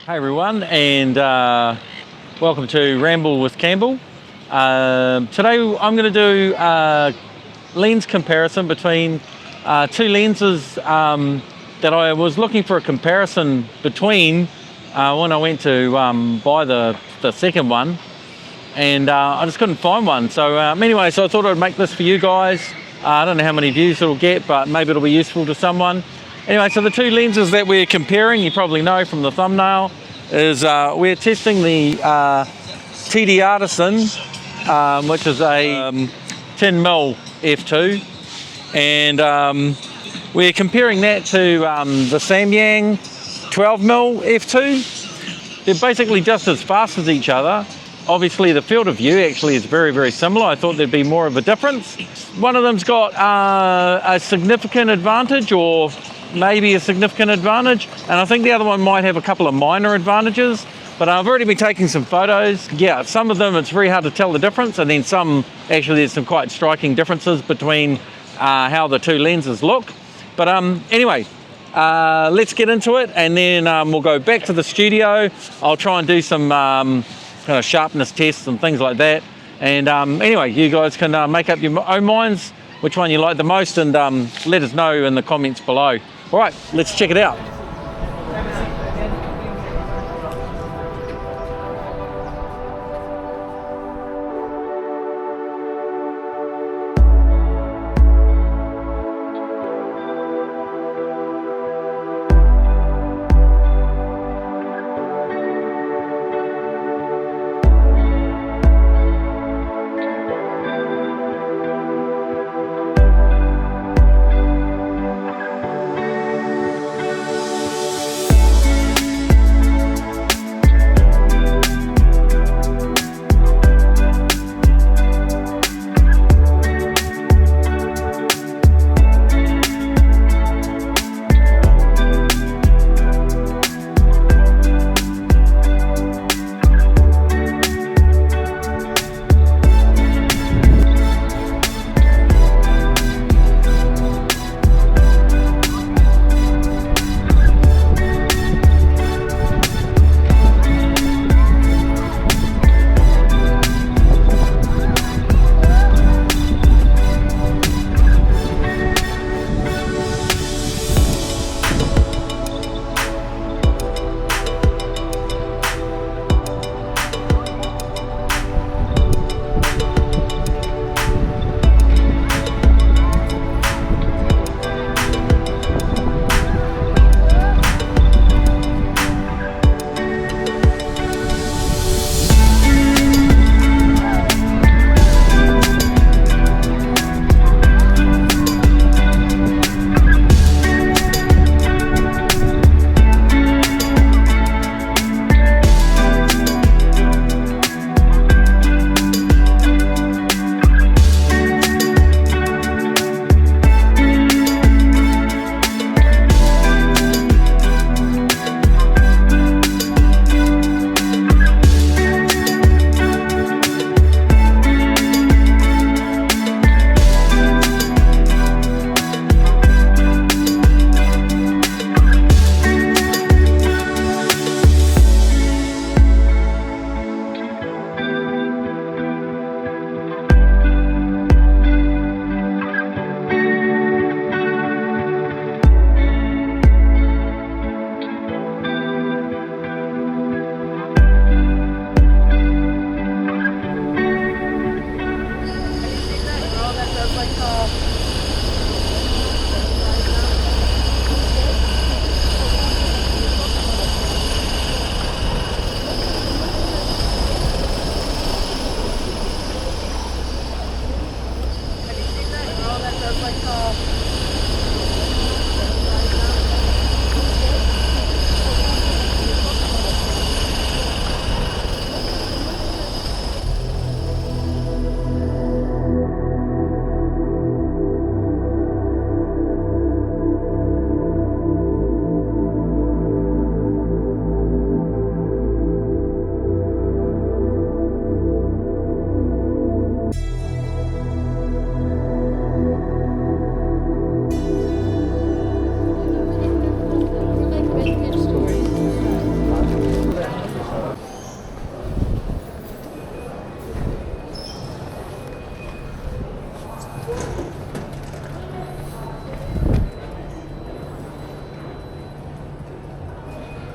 Hey everyone, and welcome to Ramble with Campbell. Today I'm going to do a lens comparison between two lenses that I was looking for a comparison between when I went to buy the second one, and I just couldn't find one. So anyway, so I thought I'd make this for you guys. I don't know how many views it'll get, but maybe it'll be useful to someone. Anyway, so the two lenses that we're comparing, you probably know from the thumbnail, is we're testing the TTartisan, which is a 10mm f2, and we're comparing that to the Samyang 12mm f2. They're basically just as fast as each other. Obviously the field of view actually is very, very similar. I thought there'd be more of a difference. One of them's got a significant advantage, or maybe a significant advantage, and I think the other one might have a couple of minor advantages, but I've already been taking some photos. Yeah, some of them it's very hard to tell the difference, and then some actually there's some quite striking differences between how the two lenses look. But anyway, let's get into it, and then we'll go back to the studio. I'll try and do some kind of sharpness tests and things like that, and anyway, you guys can make up your own minds which one you like the most, and let us know in the comments below. All right, let's check it out.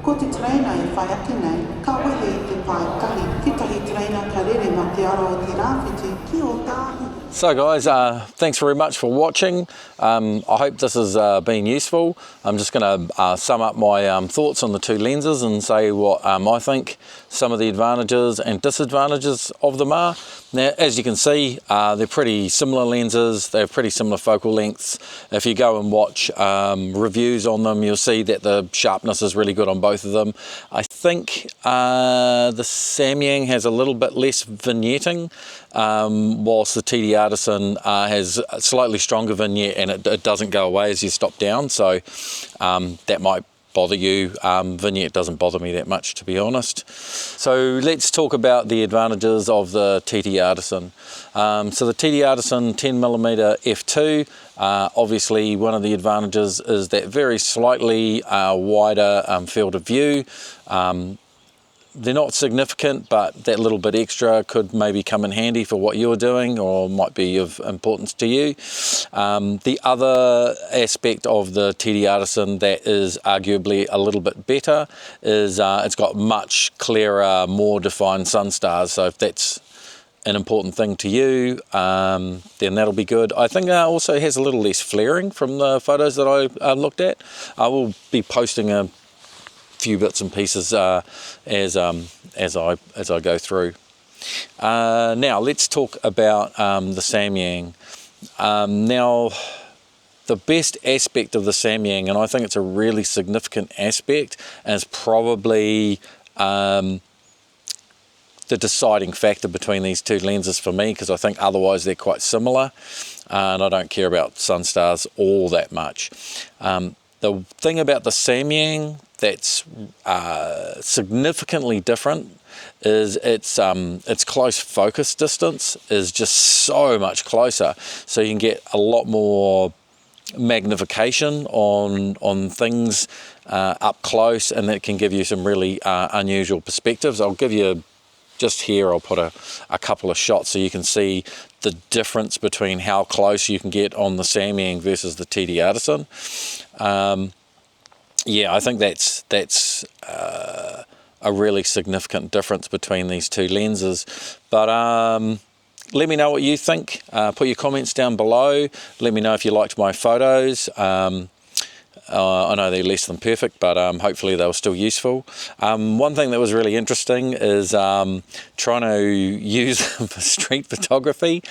Ko te trainer I whai ake nei, ka wehe te pai kahi, tētahi trainer ka rere ma te aro o te rāwhiti ki o tāhi. So guys, thanks very much for watching. I hope this has been useful. I'm just going to sum up my thoughts on the two lenses and say what I think some of the advantages and disadvantages of them are. Now, as you can see, they're pretty similar lenses. They have pretty similar focal lengths. If you go and watch reviews on them, you'll see that the sharpness is really good on both of them. I think the Samyang has a little bit less vignetting, whilst the TTartisan has a slightly stronger vignette, and it doesn't go away as you stop down, so that might bother you. Vignette doesn't bother me that much, to be honest. So let's talk about the advantages of the TTartisan. So the TTartisan 10mm f2, obviously one of the advantages is that very slightly wider field of view. They're not significant, but that little bit extra could maybe come in handy for what you're doing or might be of importance to you. The other aspect of the TTartisan that is arguably a little bit better is it's got much clearer, more defined sun stars. So if that's an important thing to you, then that'll be good. I think it also has a little less flaring from the photos that I looked at. I will be posting a few bits and pieces as I go through. Now let's talk about the Samyang. Now the best aspect of the Samyang, and I think it's a really significant aspect, and it's probably the deciding factor between these two lenses for me, because I think otherwise they're quite similar, and I don't care about sun stars all that much. The thing about the Samyang that's significantly different is its close focus distance is just so much closer, so you can get a lot more magnification on things up close, and that can give you some really unusual perspectives. I'll give you just here, I'll put a couple of shots so you can see the difference between how close you can get on the Samyang versus the TTartisan. Yeah, I think that's a really significant difference between these two lenses. But let me know what you think. Put your comments down below. Let me know if you liked my photos. I know they're less than perfect, but hopefully they were still useful. One thing that was really interesting is trying to use them for street photography.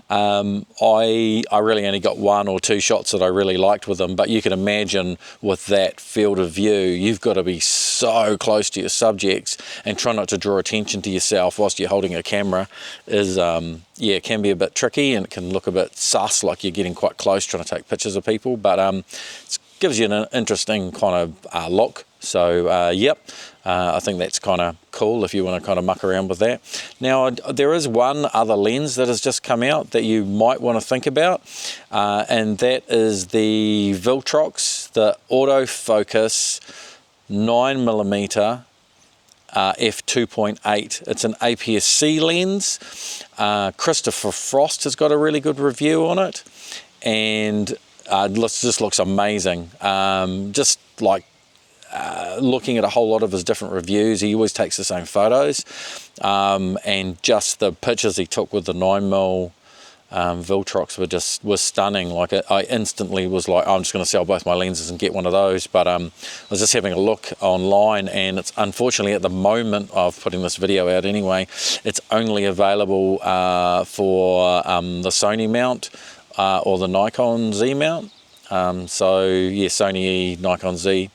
I really only got one or two shots that I really liked with them, but you can imagine with that field of view, you've got to be so close to your subjects and try not to draw attention to yourself whilst you're holding a camera is, yeah, it can be a bit tricky, and it can look a bit sus, like you're getting quite close trying to take pictures of people, but it's gives you an interesting kind of look. So yep, I think that's kind of cool if you want to kind of muck around with that. Now there is one other lens that has just come out that you might want to think about, and that is the Viltrox, the autofocus 9mm f2.8. It's an APS-C lens. Christopher Frost has got a really good review on it, and just looks amazing. Just like looking at a whole lot of his different reviews, he always takes the same photos, and just the pictures he took with the 9mm Viltrox were stunning. Like I instantly was like, I'm just going to sell both my lenses and get one of those. But I was just having a look online, and it's unfortunately at the moment of putting this video out anyway, it's only available for the Sony mount or the Nikon Z mount. So yeah, Sony E, Nikon Z.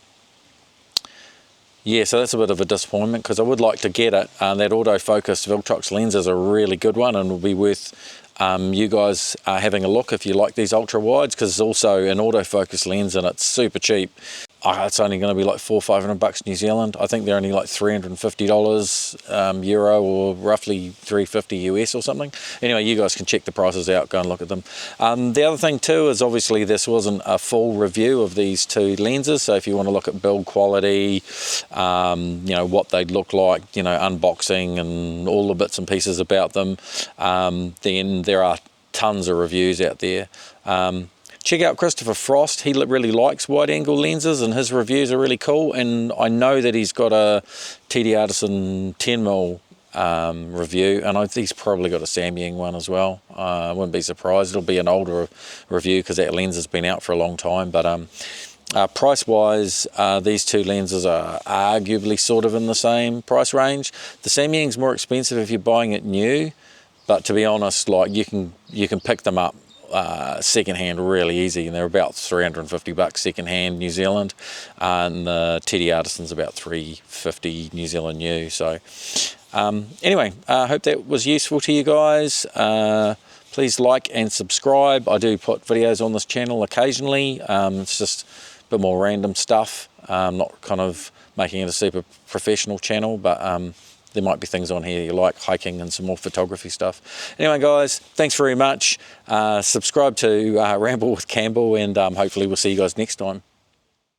Yeah, so that's a bit of a disappointment, because I would like to get it. That autofocus Viltrox lens is a really good one, and will be worth you guys having a look if you like these ultra wides, because it's also an autofocus lens and it's super cheap. It's only going to be like $400 or $500 New Zealand. I think they're only like $350 euro, or roughly $350 US or something. Anyway, you guys can check the prices out, go and look at them. The other thing too is obviously this wasn't a full review of these two lenses, so if you want to look at build quality, you know, what they'd look like, you know, unboxing and all the bits and pieces about them, then there are tons of reviews out there. check out Christopher Frost. He really likes wide angle lenses and his reviews are really cool. And I know that he's got a TTartisan 10mm review, and I think he's probably got a Samyang one as well. I wouldn't be surprised. It'll be an older review because that lens has been out for a long time. But price wise, these two lenses are arguably sort of in the same price range. The Samyang's more expensive if you're buying it new, but to be honest, like you can pick them up secondhand really easy, and they're about $350 secondhand New Zealand, and the TTartisan's about $350 New Zealand new. So anyway, I hope that was useful to you guys. Please like and subscribe. I do put videos on this channel occasionally. It's just a bit more random stuff. I'm not kind of making it a super professional channel, but there might be things on here you like, hiking and some more photography stuff. Anyway guys, thanks very much. Subscribe to Ramble with Campbell, and hopefully we'll see you guys next time.